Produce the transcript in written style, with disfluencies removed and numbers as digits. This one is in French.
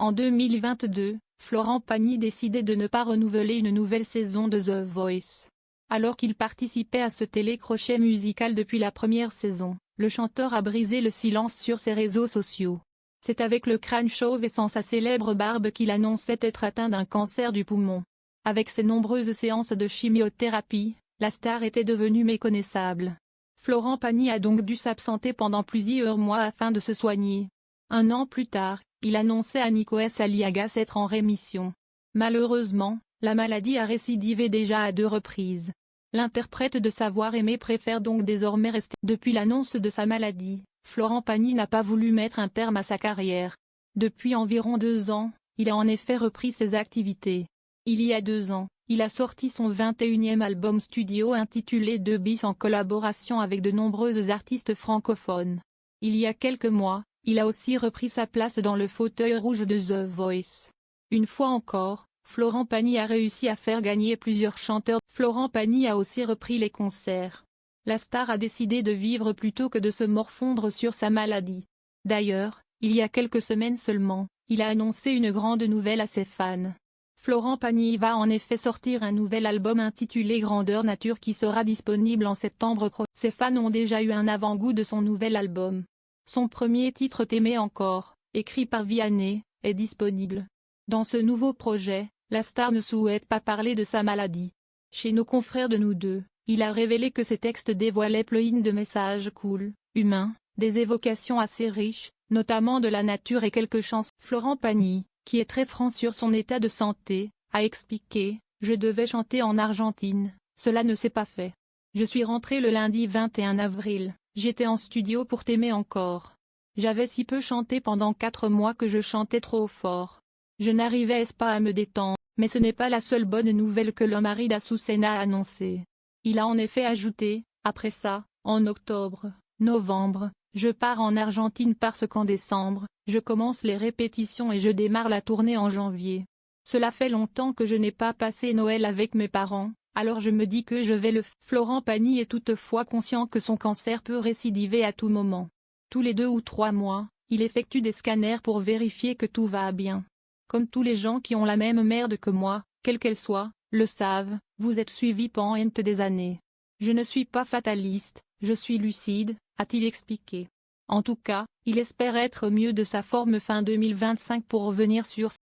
En 2022, Florent Pagny décidait de ne pas renouveler une nouvelle saison de The Voice. Alors qu'il participait à ce télécrochet musical depuis la première saison, le chanteur a brisé le silence sur ses réseaux sociaux. C'est avec le crâne chauve et sans sa célèbre barbe qu'il annonçait être atteint d'un cancer du poumon. Avec ses nombreuses séances de chimiothérapie, la star était devenue méconnaissable. Florent Pagny a donc dû s'absenter pendant plusieurs mois afin de se soigner. Un an plus tard, il annonçait à Nicolas Aliagas être en rémission. Malheureusement, la maladie a récidivé déjà à 2 reprises. L'interprète de Savoir aimer préfère donc désormais rester. Depuis l'annonce de sa maladie, Florent Pagny n'a pas voulu mettre un terme à sa carrière. Depuis environ 2 ans, il a en effet repris ses activités. Il y a 2 ans, il a sorti son 21e album studio intitulé 2 bis en collaboration avec de nombreuses artistes francophones. Il y a quelques mois, il a aussi repris sa place dans le fauteuil rouge de The Voice. Une fois encore, Florent Pagny a réussi à faire gagner plusieurs chanteurs. Florent Pagny a aussi repris les concerts. La star a décidé de vivre plutôt que de se morfondre sur sa maladie. D'ailleurs, il y a quelques semaines seulement, il a annoncé une grande nouvelle à ses fans. Florent Pagny va en effet sortir un nouvel album intitulé Grandeur Nature qui sera disponible en septembre prochain. Ses fans ont déjà eu un avant-goût de son nouvel album. Son premier titre T'aimer encore, écrit par Vianney, est disponible. Dans ce nouveau projet, la star ne souhaite pas parler de sa maladie. Chez nos confrères de Nous Deux, il a révélé que ses textes dévoilaient plein de messages cool, humains, des évocations assez riches, notamment de la nature et quelques chansons. Florent Pagny, qui est très franc sur son état de santé, a expliqué « Je devais chanter en Argentine, cela ne s'est pas fait. Je suis rentré le lundi 21 avril, j'étais en studio pour T'aimer encore. J'avais si peu chanté pendant 4 mois que je chantais trop fort. Je n'arrivais pas à me détendre, mais ce n'est pas la seule bonne nouvelle que le mari d'Azucena a annoncée. » Il a en effet ajouté « Après ça, en octobre, novembre, je pars en Argentine parce qu'en décembre, je commence les répétitions et je démarre la tournée en janvier. Cela fait longtemps que je n'ai pas passé Noël avec mes parents, alors je me dis que je vais le faire. » Florent Pagny est toutefois conscient que son cancer peut récidiver à tout moment. Tous les 2 ou 3 mois, il effectue des scanners pour vérifier que tout va bien. Comme tous les gens qui ont la même merde que moi, quelle qu'elle soit, le savent, vous êtes suivi pendant des années. Je ne suis pas fataliste, je suis lucide, a-t-il expliqué. En tout cas, il espère être au mieux de sa forme fin 2025 pour revenir sur